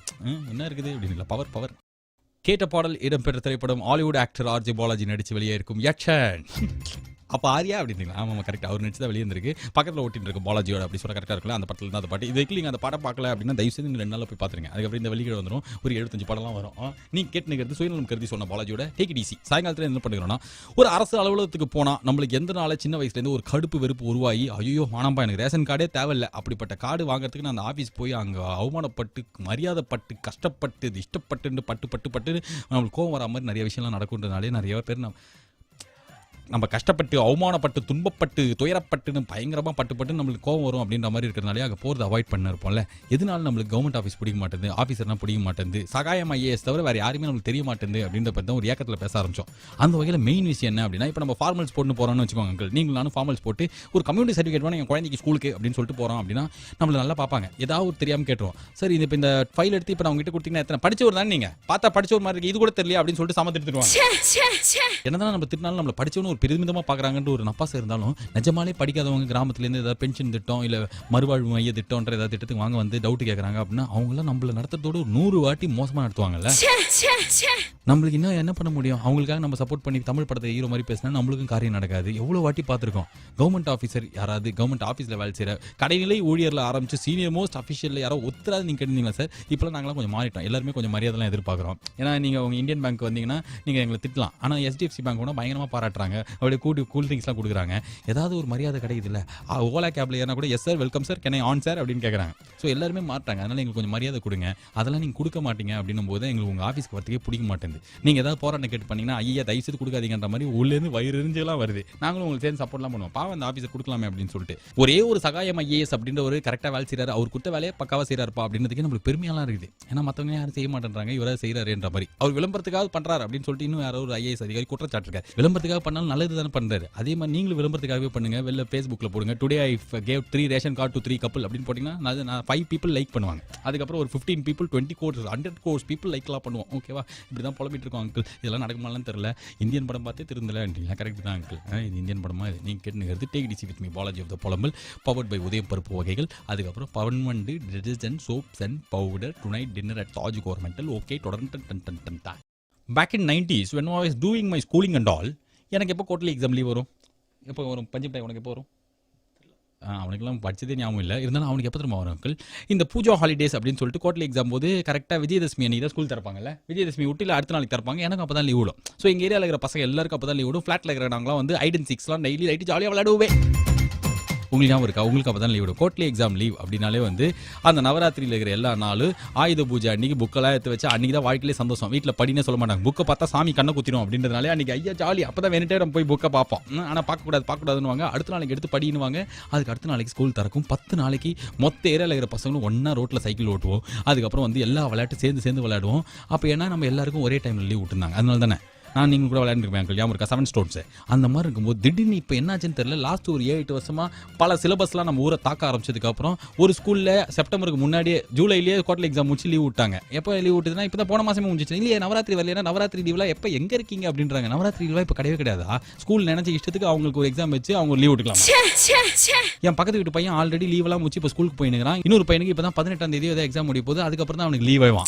என்ன இருக்குது அப்படின்னு பவர். கேட்ட பாடல் இடம்பெற்ற திரைப்படம் ஹாலிவுட் ஆக்டர் ஆர்ஜே பாலாஜி நடிச்சு வெளியே இருக்கும் யட்சன். அப்போ ஆரியா அப்படிங்களா? ஆமாம் கரெக்டாக, அவர் நடிச்சு தான் வெளியே இருந்திருக்கு. பக்கத்தில் ஓட்டின்னு இருக்கும் பாலாஜியோட அப்படி சொல்ல கரெக்டாக இருக்கலாம். அந்த படத்தில் தான் அந்த பாட்டு. இதுக்கு நீங்கள் அந்த பாடம் பார்க்கல அப்படின்னா தயவுசெய்து நீங்கள் 2 நாளில் போய் பார்த்துருங்க. அதுக்கப்புறம் இந்த வெளியீடு வந்துடும். ஒரு 75 படம்லாம் வரும். நீங்கள் கேட்டுக்கிறது சுயநலம் கருதி சொன்ன பாலாஜியோட டேக் இட் ஈஸி. சாயங்காலத்தில் என்ன பண்ணுறோன்னா, ஒரு அரசு அலுவலகத்துக்கு போனால் நம்மளுக்கு எந்த நாள் சின்ன வயசுலேருந்து ஒரு கடுப்பு வெறுப்பு உருவாகி ஐயோ வானம்பா எனக்கு ரேஷன் கார்டே தேவையில்லை, அப்படிப்பட்ட கார்டு வாங்குறதுக்கு நான் அந்த ஆஃபீஸ் போய் அங்கே அவமானப்பட்டு மரியாதைப்பட்டு கஷ்டப்பட்டு இஷ்டப்பட்டு பட்டு நம்மளுக்கு கோவம் வர மாதிரி நிறைய விஷயம்லாம் நடக்குன்றதுனாலே நிறைய பேர் நம்ம கஷ்டப்பட்டு அவமானப்பட்டு துன்பப்பட்டு துயரப்பட்டுன்னு பயங்கரமாக பட்டு நம்மளுக்கு கோவம் வரும் அப்படின்ற மாதிரி இருக்கிறனாலே அங்கே போகிறது அவாய்ட் பண்ண இருப்போம்ல. எதனால நம்மளுக்கு கவர்மெண்ட் ஆஃபீஸ் பிடிக்க மாட்டேங்குது, ஆஃபீஸர்னால் பிடிக்க மாட்டேங்குது, சகாயம் ஐஏஎஸ் தவிர வேறு யாருமே நம்மளுக்கு தெரிய மாட்டேங்குது அப்படின்ற பற்றி தான் ஒரு ஏக்கத்தில் பேச ஆரம்பிச்சோம். அந்த வகையில் மெயின் விஷயம் என்ன அப்படின்னா, இப்போ நம்ம ஃபார்மல்ஸ் போட்டு போகிறோம்னு வச்சுக்கோங்க அங்கிள், நீங்கள் நானும் ஃபார்மல்ஸ் போட்டு ஒரு கம்யூனிட்டி சர்டிஃபிகேட் வேணும் என் குழந்தைக்கு ஸ்கூலுக்கு அப்படின்னு சொல்லிட்டு போகிறோம் அப்படின்னா நம்மளை நல்லா பார்ப்பாங்க. ஏதாவது ஒரு தெரியாமல் கேட்டுருவோம். சரி இது இப்போ இந்த ஃபைல் எடுத்து இப்போ நான் உங்ககிட்ட கொடுத்தீங்கன்னா எத்தனை படிச்சவர் தான் நீங்கள் பார்த்தா படிச்சவர் மாதிரி இருக்கு, இது கூட தெரியல அப்படின்னு சொல்லிட்டு சமத்து எடுத்துருவாங்க. என்னதான் நம்ம திட்டினாலும் நம்மளை படிச்சவனு ஒரு பெருமிதமாக பார்க்குறாங்க ஒரு நப்பாசை இருந்தாலும் நிஜமாலே படிக்காதவங்க கிராமத்துலேருந்து ஏதாவது பென்ஷன் திட்டம் இல்லை மறுவாழ்வு மைய திட்டம்ன்ற ஏதாவது திட்டத்துக்கு வாங்க வந்து டவுட் கேட்குறாங்க அப்படின்னா அவங்களாம் நம்மள நடத்துறதோடு 100 வாட்டி மோசமாக நடத்துவாங்கல்ல. நம்மளுக்கு இன்னும் என்ன பண்ண முடியும்? அவங்களுக்காக நம்ம சப்போர்ட் பண்ணி தமிழ் படத்தை ஹீரோ மாதிரி பேசினா நம்மளுக்கும் காரியம் நடக்காது. எவ்வளோ வாட்டி பார்த்துருக்கோம். கவர்மெண்ட் ஆஃபீஸர் யாராவது கவர்மெண்ட் ஆஃபீஸில் வேலை செய்கிற கடைநிலை ஊழியரில் ஆரம்பிச்சு சீனியர் மோஸ்ட் அஃபிஷியலில் யாரோ ஒத்துறாது நீங்கள் கேட்டீங்களா சார்? இப்போலாம் நாங்களாம் கொஞ்சம் மாறிட்டோம். எல்லாருமே கொஞ்சம் மரியாதைலாம் எதிர்பார்க்குறோம். ஏன்னா நீங்கள் உங்கள் இந்தியன் பேங்க் வந்தீங்கன்னா நீங்கள் எங்களை திட்டலாம். ஆனால் HDFC பேங்க் கூட பயங்கரமாக பாராட்டுறாங்க. அப்படியே கூல் ட்ரிங்க்ஸ்லாம் கொடுக்குறாங்க. ஏதாவது ஒரு மரியாதை கிடைக்குது இல்லை? ஓலா கேப்ல ஏன்னா கூட yes sir welcome sir can I on sir அப்படின்னு கேட்குறாங்க. ஸோ எல்லாருமே மாட்டாங்க. அதனால் எங்களுக்கு கொஞ்சம் மரியாதை கொடுங்க. அதெல்லாம் நீங்கள் கொடுக்க மாட்டீங்க அப்படின்னும் போது எங்களுக்கு உங்கள் ஆஃபீஸ்க்கு வரத்துக்கே பிடிக்க மாட்டேங்குது. நீங்கள் ஏதாவது போராட்டம் கேட்டு பண்ணீங்கன்னா ஐயா தயவுசெய்து கொடுக்காதீங்கன்ற மாதிரி உள்ளேருந்து வயிறு எரிஞ்செல்லாம் வருது. நாங்களும் உங்களுக்கு சேர்ந்து சப்போர்ட்லாம் பண்ணுவோம். பாவம் அந்த ஆஃபீஸை கொடுக்கலாமே அப்படின்னு சொல்லிட்டு ஒரே ஒரு சகாயம் ஐஏஎஸ் அப்படின்ற ஒரு கரெக்டாக வேலை செய்கிறாரு, அவர் கொடுத்த வேலையை பக்காவாக செய்கிறாருப்பா அப்படின்றதுக்கே நம்மளுக்கு பெருமையெல்லாம் இருக்குது. ஏன்னா மற்றவங்க யாரும் செய்ய மாட்டேன்றாங்க, இவராக செய்கிறாருன்ற மாதிரி அவர் விளம்பரத்துக்காக பண்ணுறாரு அப்படின்னு சொல்லிட்டு இன்னும் யாரோ ஒரு ஐஏஎஸ் அதிகாரி குற்றச்சாட்டு இருக்காரு. விளம்பரத்துக்காக பண்ணாலும் நல்லது தானே பண்ணுறாரு. அதே மாதிரி நீங்களும் விளம்பரத்துக்காகவே பண்ணுங்கள். வெளில ஃபேஸ்புக்கில் போடுங்க, today I gave 3 ration card to 3 கப்பல் அப்படின்னு போட்டிங்கன்னா நான் 5 people லைக் பண்ணுவாங்க. அதுக்கப்புறம் ஒரு 15 people 20 crores 100 crores people லைக்லாம் பண்ணுவோம். ஓகேவா? இப்படி தான் புலம்பிட்டு இருக்கோம் அங்கிள். இதெல்லாம் நடக்குமாலாம் தெரியல. இந்தியன் படம் பார்த்தே திருந்தல. கரெக்ட் தான் அங்கிள். இது இந்தியன் படமா? இது நீங்கள் கேட்டுங்கிறது take it easy with me Balaji of the புலம்பல், பவர்ட் பை உதயம் பருப்பு வகைகள். அதுக்கப்புறம் Ponvandi detergent soaps and powder tonight dinner at Taj Coromandel. Okay, தொடர்ந்து back in 90s when I was doing my schooling and all, எனக்கு எப்போ குவார்ட்டர்லி எக்ஸாம் லீவ் வரும்? எப்போ வரும்? பஞ்சம் டைம் உனக்கு எப்போ வரும்? அவனுக்குலாம் படிச்சதே ஞாபகம் இல்லை. இருந்தாலும் அவனுக்கு எப்போ திரும்ப வரும் அங்கிள்? இந்த பூஜா ஹாலிடேஸ் அப்படின்னு சொல்லிட்டு குவார்ட்டர்லி எக்ஸாம் போது கரெக்டாக விஜயதசமி அன்றைக்கி தான் ஸ்கூல் திறப்பாங்கல்ல. விஜயதசமி விட்டு அடுத்த நாளைக்கு திறப்பாங்க. எனக்கு அப்போ தான் லீவ் விடும். ஸோ எங்கள் ஏரியாவில் இருக்கிற பசங்க எல்லாருக்கும் அப்போ தான் லீவ் விடும். ஃப்ளாட்டில் இருக்கிற நாங்களாம் வந்து ஐட் அண்ட் சிக்ஸ்லாம் டெய்லி ரைட்டு ஜாலியாக விளையாடுவேன். உங்களுக்கு ஞாபகம் இருக்கா? உங்களுக்கு அப்போ தான் லீவ் விடும். குவார்ட்டர்லி எக்ஸாம் லீவ் அப்படின்னாலே வந்து அந்த நவராத்திரியில் இருக்கிற எல்லா நாளும் ஆயுத பூஜை அன்றைக்கி புக்கெல்லாம் எடுத்து வச்சு அன்றைக்கி தான் வாழ்க்கையிலே சந்தோஷம். வீட்டில் படினே சொல்ல மாட்டாங்க. புக்கை பார்த்தா சாமி கண்ணை குத்திடும் அப்படின்றதுனாலே அன்றைக்கி ஐயா ஜாலி. அப்போ தான் வேணுட்டே நம்ம போய் புக்கை பார்ப்போம். ஆனால் பார்க்கக்கூடாதுன்னு அடுத்த நாளைக்கு எடுத்து படினுவாங்க. அதுக்கு அடுத்த நாளைக்கு ஸ்கூல் திறக்கும். 10 நாளைக்கு மொத்த ஏரியாவில் இருக்கிற பசங்களும் ஒன்றா ரோட்டில் சைக்கிள் ஓட்டுவோம். அதுக்கப்புறம் வந்து எல்லா விளையாட்டு சேர்ந்து விளையாடுவோம். அப்போ ஏன்னா நம்ம எல்லாருக்கும் ஒரே டைமில் லீவ் விட்டுருந்தாங்க. அதனால தானே நான் நீங்கள் கூட விளையாண்டுருப்பேன் அங்கிள். ஞாபகம் இருக்கா? 7 stones அந்த மாதிரி இருக்கும்போது திடீர்னு இப்போ என்னாச்சுன்னு தெரியல. லாஸ்ட் ஒரு 7-8 வருஷமாக பல சிலபஸ்லாம் நம்ம ஊரை தாக்க ஆரம்பிச்சதுக்கப்புறம் ஒரு ஸ்கூலில் செப்டம்பருக்கு முன்னாடியே ஜூலைலேயே குவார்ட்டர்லி எக்ஸாம் முடிச்சு லீவ் விட்டாங்க. எப்போ லீவ் விட்டுதுன்னா இப்போ தான் போன மாதமே முடிஞ்சிச்சு. இல்லையே நவராத்திரி வரலையா? நவராத்திரி லீவ்லாம் எப்போ எங்கே இருக்கீங்க அப்படின்றாங்க. நவராத்திரி லீவ்லாம் இப்போ கிடையவே கிடையாதா? ஸ்கூல் நினைச்ச இஷ்டத்துக்கு அவங்களுக்கு ஒரு எக்ஸாம் வச்சு அவங்க லீவ் விட்டுக்கலாம். என் பக்கத்து வீட்டு பையன் ஆல்ரெடி லீவெல்லாம் முடிச்சு இப்போ ஸ்கூலுக்கு போயினுக்கிறான். இன்னொரு பையனுக்கு இப்போ தான் 18ஆம் தேதி ஏதாவது எக்ஸாம் முடிய போது. அதுக்கப்புறம் தான் அவனுக்கு லீவ் ஆயிடுவான்.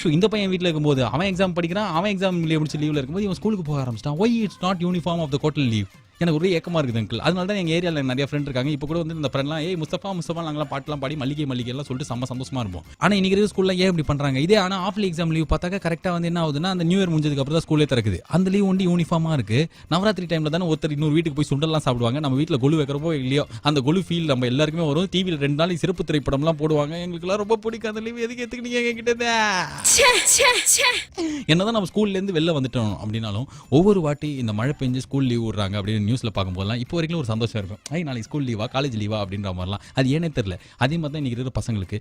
ஸோ இந்த பையன் வீட்டில் இருக்கும்போது அவன் எக்ஸாம் படிக்கிறான். அவன் எக்ஸாம் முடிச்சு லீவில் இருக்கும்போது இவன் ஸ்கூலுக்கு போக ஆரம்பிச்சிட்டான். Why it's not uniform of the quarterly leave? எனக்கு ஒரு ஏக்கமாக இருக்குது அங்கிள். அதனால தான் எங்கள் ஏரியாவில் நிறைய ஃப்ரெண்ட் இருக்காங்க. இப்போ கூட வந்து இந்த ஃப்ரெண்ட்லாம் முஸ்தபா நாங்களாம் பாட்டெலாம் பாடி மல்லிகை எல்லாம் சொல்லிட்டு சந்தோஷமாக இருப்போம். ஆனால் இன்னைக்கு இருக்கிற ஸ்கூலில் ஏன் இப்படி பண்ணுறாங்க? இதே ஆனால் ஆஃப்லி எக்ஸாம் லீவ் பார்த்தாக்க கரெக்டாக வந்து என்ன ஆகுதுன்னா அந்த நியூ இயர் முடிஞ்சதுக்கு அப்புறம் தான் ஸ்கூலே திறக்குது. அந்த லீவ் ஒண்டி யூனிஃபார்மாக இருக்குது. நவராத்திரி டைமில் தானே ஒருத்தர் இன்னொரு வீட்டுக்கு போய் சுண்டெல்லாம் சாப்பிடுவாங்க. நம்ம வீட்டில் கொலு வைக்கிறப்போ இல்லையோ அந்த கொலு ஃபீல் நம்ம எல்லாருக்குமே வரும். டிவியில் 2 நாளைக்கு சிறப்பு திரைப்படம்லாம் போடுவாங்க. எங்களுக்குலாம் ரொம்ப பிடிக்கும் அந்த லீவ். எதுக்கு எடுத்துக்கிட்டீங்க என்கிட்ட? என்னதான் நம்ம ஸ்கூல்லேருந்து வெளில வந்துட்டோம் அப்படின்னாலும் ஒவ்வொரு வாட்டி இந்த மழை பெஞ்சு ஸ்கூல் லீவ் விடுறாங்க அப்படின்னு நியூஸில் பார்க்கும்போதெல்லாம் இப்போ வரைக்கும் ஒரு சந்தோஷம் இருக்கும். நாளைக்கு ஸ்கூல் லீவா காலேஜ் லீவா அப்படின்ற மாதிரிலாம். அது ஏனே தெரியல. அதே மாதிரி தான் இன்றைக்கி இருக்கிற பசங்களுக்கு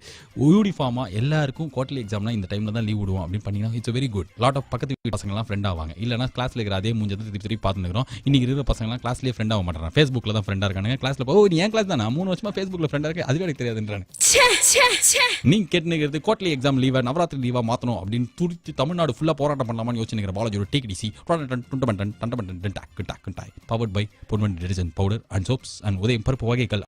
யூனிஃபார்மாக எல்லாருக்கும் குவார்ட்டர்லி எக்ஸாம்லாம் இந்த டைமில் தான் லீவ் விடுவோம் அப்படின்னு பண்ணிங்கன்னா it's very good. Lot of பக்கத்து வீட்டு பசங்களாம் ஃப்ரெண்ட் ஆவாங்க. இல்லைனா கிளாஸில் இருக்கிற அதே மூஞ்சத்தை திருப்பி பார்த்துக்கிறோம். இன்றைக்கி இருக்கிற பசங்களாம் கிளாஸ்லேயே ஃப்ரெண்ட் ஆக மாட்டாங்க. ஃபேஸ்புக்கில் தான் ஃப்ரெண்டாக இருக்காங்க. கிளாஸில் நீ ஏன் கிளாஸ் தான் 3 வருஷமாக ஃபேஸ்புக்கில் ஃப்ரெண்டாக இருக்கு. அதுவே எனக்கு தெரியாதுன்றாங்க. நீங்கள் கேட்டுக்கிறது குவார்ட்டர்லி எக்ஸாம் லீவா நவராத்திரி லீவா மாற்றணும் அப்படின்னு துடித்து தமிழ்நாடு ஃபுல்லாக போராட்டம் பண்ணலாமான்னு யோசிச்சுக்கிற பாலாஜியோட take it easy powered by Ponvandi detergent powder and soaps and Udhayam பருப்பு வகைகள்.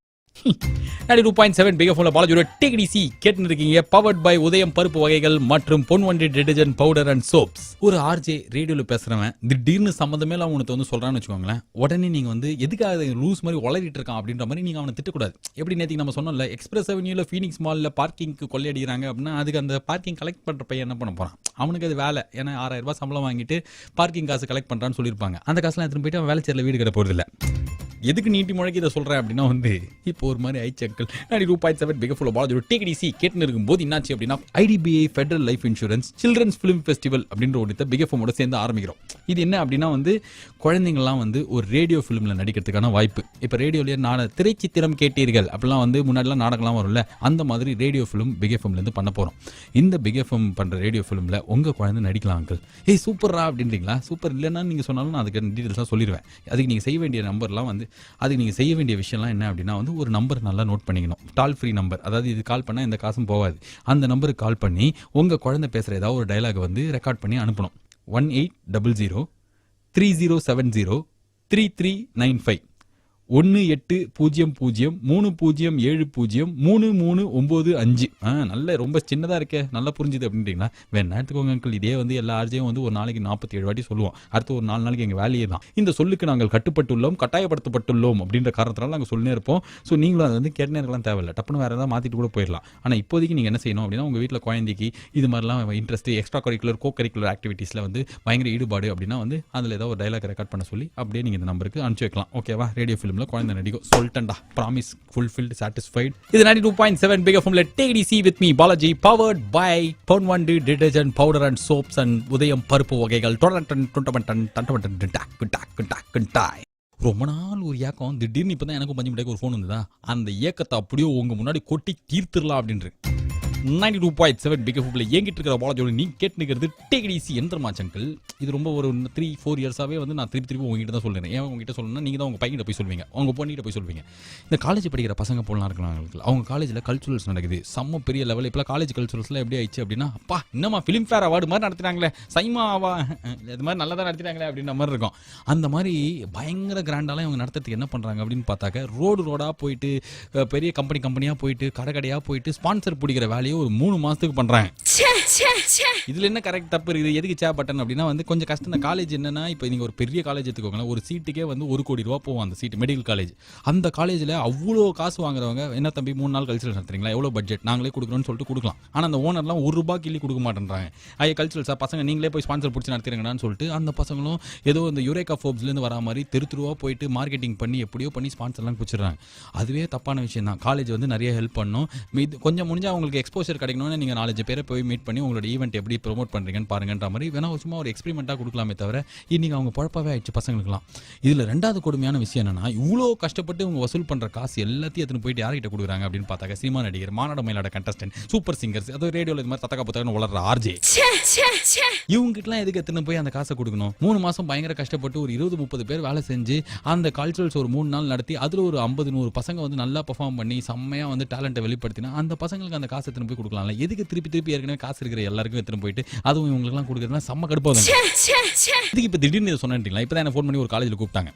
92.7 பிக் எஃப்எம்ல பாலாஜியோட டேக் இட் ஈஸி கேட்டுன்னு இருக்கீங்க. பவர்ட் பை உதயம் பருப்பு வகைகள் மற்றும் Ponvandi detergent powder and soaps. ஒரு ஆர்ஜே ரேடியோவில் பேசுறவன் திடீர்னு சம்மந்தமே எல்லாம் உனக்கு வந்து சொல்றான்னு வச்சுக்கோங்களேன். உடனே நீங்க வந்து எதுக்காக லூஸ் மாதிரி உளறிட்டு இருக்கான் அப்படின்ற மாதிரி நீங்க அவனை திட்டக்கூடாது. எப்படி நேற்றுக்கு நம்ம சொன்னோம்ல, எக்ஸ்பிரஸ் அவென்யூல ஃபீனிக்ஸ் மால்ல பார்க்கிங்க்கு கொள்ளையடிக்கிறாங்க அப்படின்னா அதுக்கு அந்த பார்க்கிங் கலெக்ட் பண்ற பையன் என்ன பண்ண போறான்? அவனுக்கு அது வேலை. ஏன்னா 6000 ரூபாய் சம்பளம் வாங்கிட்டு பார்க்கிங் காசு கலெக்ட் பண்றான்னு சொல்லியிருப்பாங்க. அந்த காசுலாம் எடுத்துட்டு போயிட்டு அவன் வேலை சேரில் வீடு கட்ட போறது இல்லை. எதுக்கு நீட்டி முழக்கி இதை சொல்கிறேன் அப்படின்னா வந்து இப்போ ஒரு மாதிரி ஐச்சக்கல் 92.7 பிக் எஃப்எம்ல பாலாஜியோட டேக் இட் ஈஸி கேட்டுன்னு இருக்கும்போது என்னாச்சு அப்படின்னா IDBI Federal Life Insurance Children's Film Festival அப்படின்ற ஒரு பிக் எஃப்எம்மோட சேர்ந்து ஆரம்பிக்கிறோம். இது என்ன அப்படின்னா வந்து குழந்தைங்கள்லாம் வந்து ஒரு ரேடியோ ஃபிலிமில் நடிக்கிறதுக்கான வாய்ப்பு. இப்போ ரேடியோலேயே திரைச்சித்திரம் கேட்டீர்கள் அப்படிலாம் வந்து முன்னாடிலாம் நாடகம்லாம் வரும்ல, அந்த மாதிரி ரேடியோ ஃபிலிம் பிக் எஃப்எம்லேருந்து பண்ண போகிறோம். இந்த பிக் எஃப்எம் பண்ணுற ரேடியோ ஃபிலிமில் உங்கள் குழந்தை நடிக்கலாம் அங்கிள். சூப்பரா அப்படின்றீங்களா? சூப்பர் இல்லைன்னா நீங்கள் சொன்னாலும் நான் அதுக்கு டீட்டெயில்ஸாக சொல்லிடுவேன். அதுக்கு நீங்கள் செய்ய வேண்டிய நம்பர்லாம் வந்து அதுக்கு நீங்கள் செய்ய வேண்டிய விஷயம்லாம் என்ன அப்படின்னா வந்து ஒரு நம்பர் நல்லா நோட் பண்ணிக்கணும். டால் ஃப்ரீ நம்பர், அதாவது இது கால் பண்ணால் எந்த காசும் போகாது. அந்த நம்பருக்கு கால் பண்ணி உங்கள் குழந்தை பேசுகிற ஏதாவது ஒரு டைலாக் வந்து ரெக்கார்ட் பண்ணி அனுப்பணும். 1800 3070 3395 180030703395. நல்ல ரொம்ப சின்னதாக இருக்கே, நல்லா புரிஞ்சுது அப்படின்றீங்களா? வேணா எடுத்துக்கோங்க அங்கிள். இதே வந்து எல்லா ஆர்ஜையும் வந்து ஒரு நாளைக்கு 47 வாட்டி சொல்லுவோம். அடுத்து ஒரு 4 நாளைக்கு எங்கள் வேலையே தான். இந்த சொல்லுக்கு நாங்கள் கட்டுப்பட்டுள்ளோம், கட்டாயப்படுத்தப்பட்டுள்ளோம் அப்படின்ற காரணத்தினால நாங்கள் சொல்லினே இருப்போம். ஸோ நீங்களும் அதை வந்து கேட்டே இருக்கலாம், தேவையில்லை. டப்புன்னு வேறு ஏதாவது மாற்றிட்டு கூட போயிடலாம். ஆனால் இப்போதைக்கு நீங்கள் என்ன செய்யணும் அப்படின்னா உங்கள் வீட்டில் குழந்தைக்கு இது மாதிரிலாம் இன்ட்ரெஸ்ட் எக்ஸ்ட்ரா கரிக்குலர் கரிக்குலர் ஆக்டிவிட்டீஸில் வந்து பயங்கர ஈடுபாடு அப்படின்னா வந்து அதில் ஏதாவது ஒரு டைலாக் ரெக்கார்ட் பண்ண சொல்லி அப்படியே நீங்கள் இந்த நம்பருக்கு அனுப்பிச்சு வைக்கலாம். ஓகேவா? ரேடியோ ஃபிலிமில் குழந்தை நடிக்கும். சொல்லிட்டேன்டா, ப்ராமிஸ் ஃபுல்ஃபில்ட் சாட்டிஸ்ஃபைட். இது 92.7 பிக் எஃப்எம்ல take it easy with me Balaji powered by Ponvandi detergent powder and soaps and Udhayam பருப்பு வகைகள். ரொம்ப நாள் ஒரு ஏக்கம், திடீர்னு இப்பதான் எனக்கும் 5 மணிக்கு ஒரு ஃபோன் வந்ததா, அந்த ஏக்கத்தை அப்படியே உங்க முன்னாடி கொட்டி தீர்த்துடலாம் அப்படின்ற 92.7 பிக் எஃப்ல என்கிட்ட இருக்கிற பாலாஜோட நீ கேட்டுக்கிறது டேக் ஈஸி எந்திரமா சங்கல். இது ரொம்ப ஒரு 3-4 இயர்ஸாவே வந்து நான் திருப்பி உங்ககிட்ட தான் சொல்றேன். ஏன் உங்ககிட்ட சொல்லணும்னா நீங்க தான் உங்க பையன்கிட்ட போய் சொல்வீங்க, உங்க பொண்ணிட்ட போய் சொல்வீங்க. இந்த காலேஜ் படிக்கிற பசங்க போலாம் இருக்கலாம், அவங்க காலேஜில் கல்ச்சுரல்ஸ் நடக்குது, செம்ம பெரிய லெவலில். இப்போலாம் காலேஜ் கல்ச்சுரல்ஸ்லாம் எப்படி ஆயிடுச்சு அப்படின்னா, அப்பா இன்னமா ஃபிலிம் ஃபேர் அவார்டு மாதிரி நடத்துறாங்களே, சைமா இது மாதிரி நல்லா தான் நடத்துறாங்களே அப்படின்ற மாதிரி இருக்கும். அந்த மாதிரி பயங்கர கிராண்டாலாம் இவங்க நடத்துறதுக்கு என்ன பண்றாங்க அப்படின்னு பார்த்தாக்க, ரோடா போயிட்டு பெரிய கம்பெனியா போயிட்டு கடையா போயிட்டு ஸ்பான்சர் பிடிக்கிற வேலையை ஒரு 3 மாசத்துக்கு பண்றாங்க. இதுல என்ன கரெக்ட் தப்பு இருக்குது? எதுக்கு சே பட்டன் அப்படின்னா வந்து கொஞ்சம் கஷ்டம். இந்த காலேஜ் என்னன்னா, இப்போ நீங்க ஒரு பெரிய காலேஜ் எடுத்துக்கோங்களேன், ஒரு சீட்டுக்கே வந்து 1 கோடி ரூபா போகும் அந்த சீட். Medical college. அந்த காலேஜில் அவ்வளோ காசு வாங்குறவங்க என்ன தம்பி 3 நாள் கல்ச்சுரல் நடத்துறீங்களா, எவ்வளோ பட்ஜெட், நாங்களே கொடுக்குறோன்னு சொல்லிட்டு கொடுக்கலாம். ஆனால் அந்த ஓனர்லாம் 1 ரூபா கிள்ளி கொடுக்க மாட்டேன்றாங்க. கல்ச்சுரல்ஸா பசங்க நீங்களே போய் ஸ்பான்சர் பிடிச்சி நடத்துறீங்கன்னு சொல்லிட்டு அந்த பசங்களும் ஏதோ இந்த யுரேகா ஃபோர்ப்ஸ்லேருந்து வரா மாதிரி தெருவா போயிட்டு மார்க்கெட்டிங் பண்ணி எப்படியோ பண்ணி ஸ்பான்சர்லாம் பிடிச்சிடுறாங்க. அதுவே தப்பான விஷயம் தான். காலேஜ் வந்து நிறைய ஹெல்ப் பண்ணும். கொஞ்சம் முடிஞ்சா அவங்களுக்கு எக்ஸ்போஷர் கிடைக்கணும்னு நீங்கள் 4-5 பேரை போய் மீட் பண்ணி உங்களோட ஈவெண்ட் எப்படி ப்ரொமோட் பண்ணுறீங்கன்னு பாருங்கன்ற மாதிரி வேணா சும்மா ஒரு எக்ஸ்பெரிமெண்ட்டாக கொடுக்கலாமே தவிர இன்னைக்கு அவங்க பழப்பாவே ஆயிடுச்சு பசங்களுக்குலாம். இதில் 2வது கொடுமையான விஷயம் என்னன்னா, இவ்வளோ கஷ்டப்பட்டு இவங்க வசூல் பண்ணுற காசு எல்லாத்தையும் எடுத்துன்னு போயிட்டு யார்கிட்ட கொடுக்குறாங்க அப்படின்னு பார்த்தாக்க, சினிமா நடிகர், மாநாடு மயிலாட கண்டஸ்டன்ட், சூப்பர் சிங்கர்ஸ், அது ரேடியோவில் இது மாதிரி தத்தக்கா புத்தகன்னு வளர்ற ஆர்ஜே, இவங்ககிட்டலாம் எதுக்கு எடுத்துன்னு போய் அந்த காசை கொடுக்கணும்? 3 மாதம் பயங்கர கஷ்டப்பட்டு ஒரு 20-30 பேர் வேலை செஞ்சு அந்த கல்ச்சுரல்ஸ் ஒரு 3 நாள் நடத்தி அதில் ஒரு 50-100 பசங்க வந்து நல்லா பெர்ஃபார்ம் பண்ணி செம்மையாக வந்து டேலண்ட்டை வெளிப்படுத்தினா அந்த பசங்களுக்கு அந்த காசு எடுத்துன்னு போய் கொடுக்கலாம்ல. எதுக்கு திருப்பி ஏற்கனவே காசு இருக்கிற எல்லாருக்கும் எடுத்துன்னு போயிட்டு அதுவும் இவங்களுக்குலாம் கொடுக்குறதுனா செம்ம கடுப்பாக. இதுக்கு இப்போ திடீர்னு இதை சொன்னீங்களா? இப்போ தான் என்ன ஃபோன் பண்ணி ஒரு காலேஜில் கூப்பிட்டாங்க,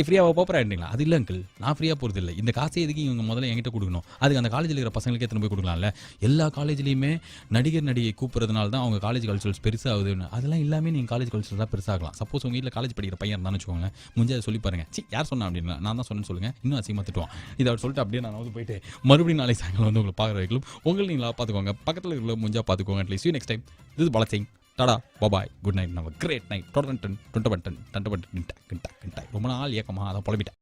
ஃப்ரீயாக போப்பறாங்களா? அது இல்லை அங்கிள், நான் ஃப்ரீயாக போகிறது இல்லை. இந்த காசை எதுக்கு இவங்க முதல்ல என்கிட்ட கொடுக்கணும்? அதுக்கு அந்த காலேஜில் இருக்கிற பசங்களுக்கு எடுத்துன்னு போய் கொடுக்கலாம்ல. எல்லா காலேஜ்லையுமே நடிகை கூப்பிட்றதுனால தான் அவங்க காலேஜ் கல்ச்சுரல்ஸ் பெருசாகுதுன்னு. அதெல்லாம் எல்லாமே நீங்கள் காலேஜ் கல்ச்சுரல் தான் பெருசாகலாம். சப்போஸ் உங்கள் வீட்டில் காலேஜ் படிக்கிற பையன் இருந்தான்னு வச்சுக்கோங்க, முடிஞ்சா அதை சொல்லி பாருங்க. யார் சொன்னா அப்படின்னா, நான் தான் சொன்னேன்னு சொல்லுங்க, இன்னும் அசிங்கமாக திட்டுவான். இதை அவர் சொல்லிட்டு அப்படியே நான் வந்து போயிட்டு மறுபடியும் நாளை சாயங்காலம் வந்து உங்களை பார்க்குற வைக்கலாம். உங்களை நீங்களா பார்த்துக்கோங்க, பக்கத்தில் இருக்கிற முடிஞ்சா பார்த்துக்கோங்க. At least you next time. This is Bala saying tada, bye-bye, good night, have a great night. ரொம்ப நாள் ஏக்கமாக அதான் புலம்பிட்டேன்.